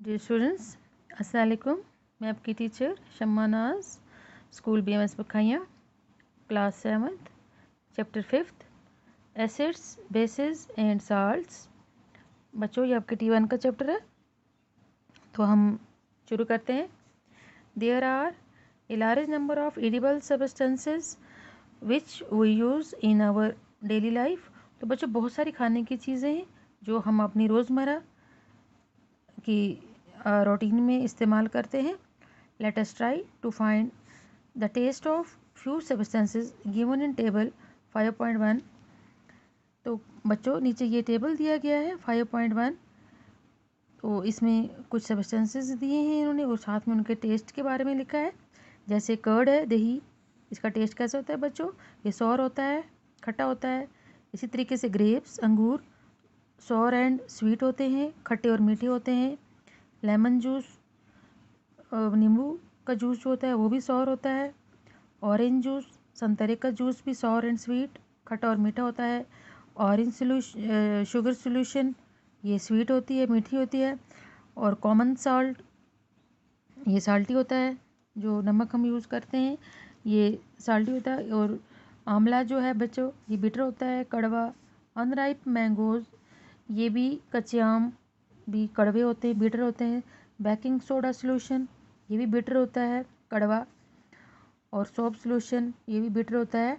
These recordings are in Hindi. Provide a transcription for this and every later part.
डियर स्टूडेंट्स, अस्सलाम वालेकुम। मैं आपकी teacher Shamma Naaz, school BMS बखाइयाँ, class 7th, chapter 5th, acids, bases and salts. बच्चों, ये आपके T1 का चैप्टर है, तो हम शुरू करते हैं। There are a large number of edible substances which we use in our daily life. तो बच्चों, बहुत सारी खाने की चीज़ें हैं जो हम अपनी रोज़मर्रा की रूटीन में इस्तेमाल करते हैं। Let us try to find the taste of few substances given in table 5.1। तो बच्चों, नीचे ये टेबल दिया गया है 5.1। तो इसमें कुछ सब्सटेंसेस दिए हैं इन्होंने और साथ में उनके टेस्ट के बारे में लिखा है। जैसे कर्ड है, दही, इसका टेस्ट कैसा होता है बच्चों? ये सॉर होता है, खट्टा होता है। इसी तरीके से ग्रेप्स, अंगूर, सॉर एंड स्वीट होते हैं, खट्टे और मीठे होते हैं। लेमन जूस, नींबू का जूस जो होता है वो भी सॉर होता है। ऑरेंज जूस, संतरे का जूस भी सॉर एंड स्वीट, खट्टा और मीठा होता है। ऑरेंज शुगर सोल्यूशन, ये स्वीट होती है, मीठी होती है। और कॉमन सॉल्ट, ये साल्टी होता है, जो नमक हम यूज़ करते हैं ये साल्टी होता है। और आंवला जो है बच्चों, ये बिटर होता है, कड़वा। अनराइप मैंगोज़, ये भी कच्चे आम भी कड़वे होते हैं, बिटर होते हैं। बेकिंग सोडा सोल्यूशन, ये भी बिटर होता है, कड़वा। और सोप सोल्यूशन, ये भी बिटर होता है।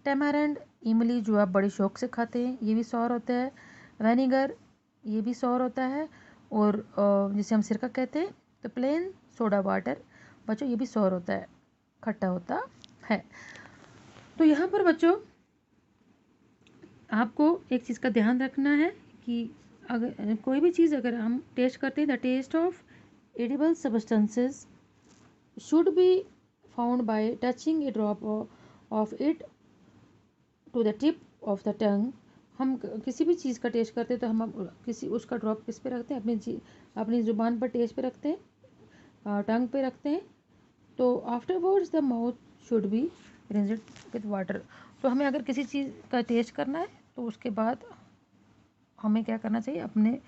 टैमारेंड, इमली जो आप बड़े शौक से खाते हैं, ये भी सॉर होता है। विनेगर, ये भी सॉर होता है। और जिसे हम सिरका कहते हैं। तो प्लेन सोडा वाटर बच्चों, ये भी सॉर होता है, खट्टा होता है। तो यहाँ पर बच्चों आपको एक चीज़ का ध्यान रखना है कि अगर कोई भी चीज़ अगर हम टेस्ट करते हैं, the taste of edible substances should be found by touching a drop of it to the tip of the tongue। हम किसी भी चीज़ का टेस्ट करते हैं तो हम किसी उसका ड्रॉप किस पे रखते हैं? अपनी ज़ुबान पर टेस्ट पे रखते हैं, टंग पे रखते हैं। तो afterwards the mouth should be rinsed with water. तो हमें अगर किसी चीज़ का टेस्ट करना है तो उसके बाद हमें क्या करना चाहिए? अपने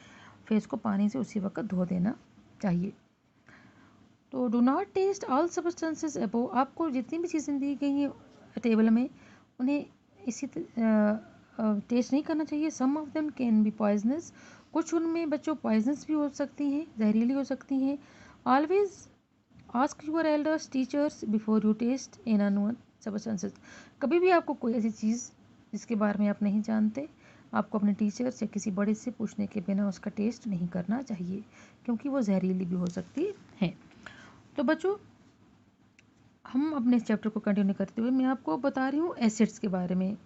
फेस को पानी से उसी वक्त धो देना चाहिए। तो do not taste all substances अबो। आपको जितनी भी चीज़ें दी गई हैं टेबल में, उन्हें इसी टेस्ट नहीं करना चाहिए। Some of them can be poisonous, कुछ उनमें बच्चों पॉइजनस भी हो सकती हैं, जहरीली हो सकती हैं। Always ask your elders teachers before you taste in unknown substances. कभी भी आपको कोई ऐसी चीज़ जिसके बारे में आप नहीं जानते, आपको अपने टीचर या किसी बड़े से पूछने के बिना उसका टेस्ट नहीं करना चाहिए, क्योंकि वो जहरीली भी हो सकती है। तो बच्चों, हम अपने इस चैप्टर को कंटिन्यू करते हुए मैं आपको बता रही हूँ एसिड्स के बारे में।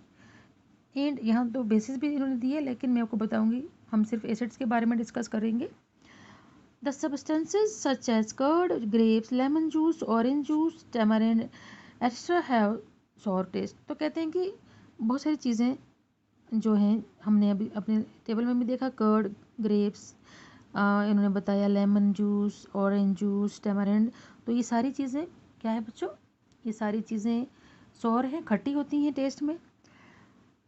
एंड यहाँ तो बेसिस भी इन्होंने दी है, लेकिन मैं आपको बताऊँगी, हम सिर्फ एसिड्स के बारे में डिस्कस करेंगे। The substances such as curd, grapes, lemon juice, orange juice, tamarind extra have sour taste. तो कहते हैं कि बहुत सारी चीज़ें जो हैं, हमने अभी अपने टेबल में भी देखा, कर्ड, ग्रेप्स, इन्होंने बताया lemon juice, orange juice, tamarind. तो ये सारी चीज़ें क्या है बच्चों? ये सारी चीज़ें सॉर हैं, खट्टी होती हैं टेस्ट में।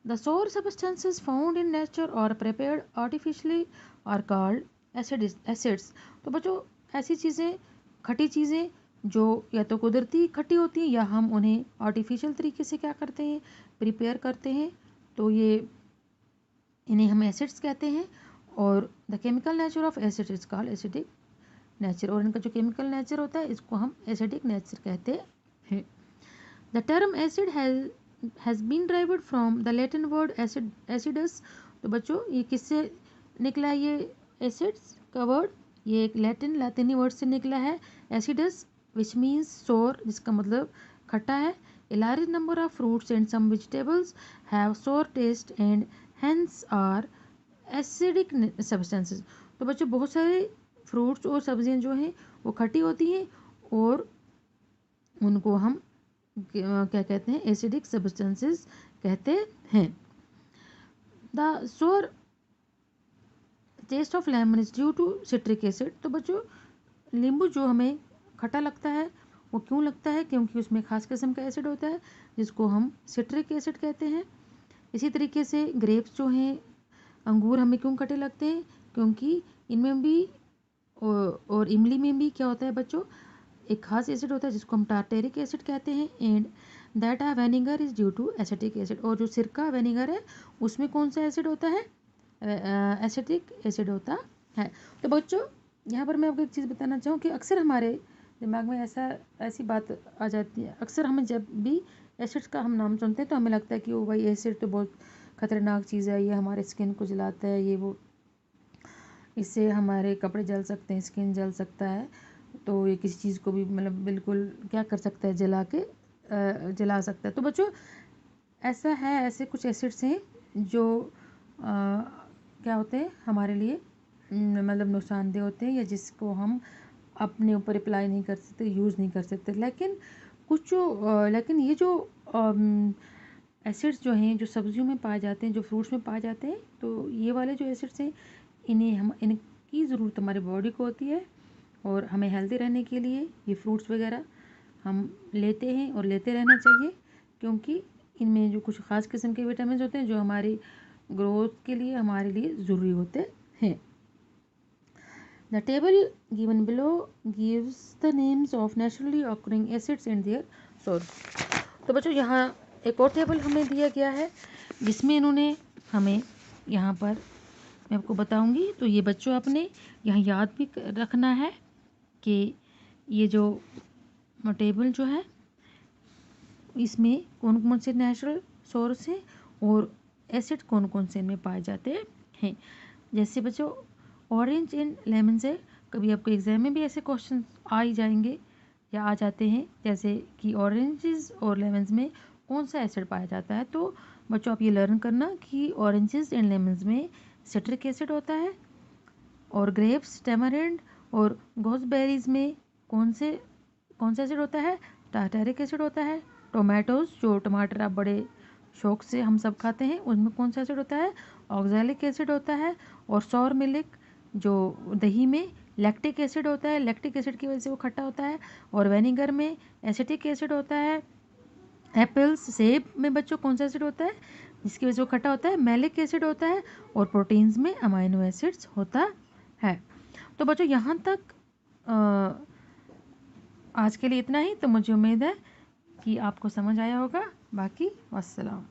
The sour substances found in nature और prepared artificially are called acids. तो बच्चों, ऐसी चीज़ें, खट्टी चीज़ें जो या तो कुदरती खट्टी होती हैं या हम उन्हें आर्टिफिशियल तरीके से क्या करते हैं? प्रिपेयर करते हैं। तो इन्हें हम एसिड्स कहते हैं। और the chemical nature of acid is called acidic nature. और इनका जो केमिकल नेचर होता है इसको हम एसिडिक नेचर कहते हैं। The term acid has been derived from the Latin word acidus. तो बच्चों, ये किससे निकला है? ये एसिड्स का वर्ड, ये एक लैटिनी वर्ड से निकला है, एसिडस, विच मीन्स सोर, जिसका मतलब खट्टा है। A large number of fruits and some vegetables have sour taste and hence are acidic substances. तो बच्चों, बहुत सारे फ्रूट्स और सब्जियां जो हैं वो खट्टी होती हैं और उनको हम क्या कहते हैं? एसिडिक सब्सटेंसेस कहते हैं। The sour taste of lemon is due to citric acid. तो बच्चों, नींबू जो हमें खट्टा लगता है वो क्यों लगता है? क्योंकि उसमें खास किस्म का एसिड होता है जिसको हम सिट्रिक एसिड कहते हैं। इसी तरीके से ग्रेप्स जो हैं, अंगूर, हमें क्यों खट्टे लगते हैं? क्योंकि इनमें भी और इमली में भी क्या होता है बच्चों, एक खास एसिड होता है जिसको हम टार्टेरिक एसिड कहते हैं, and that uh vinegar is due to acetic acid. और जो सिरका वेनिगर है उसमें कौन सा एसिड होता है, एसिटिक एसिड होता है। तो बच्चों यहाँ पर मैं आपको एक चीज़ बताना चाहूँ कि अक्सर हमारे दिमाग में ऐसी बात आ जाती है, अक्सर हमें जब भी एसिड्स का हम नाम सुनते हैं तो हमें लगता है कि वो भाई एसिड तो बहुत ख़तरनाक चीज़ है, ये हमारे स्किन को जलाता है, ये वो, इससे हमारे कपड़े जल सकते हैं, स्किन जल सकता है, तो ये किसी चीज़ को भी मतलब बिल्कुल क्या कर सकता है, जला सकता है। तो बच्चों ऐसा है, ऐसे कुछ एसिड्स हैं जो क्या होते हैं हमारे लिए मतलब नुकसानदेह होते हैं, या जिसको हम अपने ऊपर अप्लाई नहीं कर सकते, यूज़ नहीं कर सकते। लेकिन ये जो एसिड्स जो हैं, जो सब्जियों में पाए जाते हैं, जो फ्रूट्स में पाए जाते हैं, तो ये वाले जो एसिड्स हैं इनकी ज़रूरत हमारी बॉडी को होती है, और हमें हेल्दी रहने के लिए ये फ्रूट्स वगैरह हम लेते हैं और लेते रहना चाहिए, क्योंकि इनमें जो कुछ ख़ास किस्म के विटामिन होते हैं जो हमारी ग्रोथ के लिए हमारे लिए ज़रूरी होते हैं। The table given below gives the names of naturally occurring acids and their source। तो बच्चों यहाँ एक और टेबल हमें दिया गया है जिसमें इन्होंने हमें यहाँ पर मैं आपको बताऊंगी, तो ये बच्चों आपने यहाँ याद भी रखना है कि ये जो टेबल जो है इसमें कौन कौन से नेचुरल सोर्स हैं और एसिड कौन कौन से इनमें पाए जाते हैं। जैसे बच्चों ऑरेंज एंड लेमन से कभी आपको एग्जाम में भी ऐसे क्वेश्चन आ ही जाएंगे या आ जाते हैं, जैसे कि ऑरेंजेस और लेमन्स में कौन सा एसिड पाया जाता है। तो बच्चों आप ये लर्न करना कि ऑरेंजेस एंड लेमन्स में सिट्रिक एसिड होता है, और ग्रेप्स, टैमरिंड और गोसबेरीज में कौन सा एसिड होता है, टार्टारिक एसिड होता है। टोमेटोज, जो टमाटर आप बड़े शौक से हम सब खाते हैं, उनमें कौन सा एसिड होता है, ऑक्सैलिक एसिड होता है। और सॉर मिल्क, जो दही में लैक्टिक एसिड होता है, लैक्टिक एसिड की वजह से वो खट्टा होता है। और विनेगर में एसिटिक एसिड होता है। एप्पल्स, सेब में बच्चों कौन सा एसिड होता है जिसकी वजह से वो खट्टा होता है, मैलिक एसिड होता है। और प्रोटीन्स में अमाइनो एसिड्स होता है। तो बच्चों यहाँ तक आज के लिए इतना ही। तो मुझे उम्मीद है कि आपको समझ आया होगा। बाकी वस्सलाम।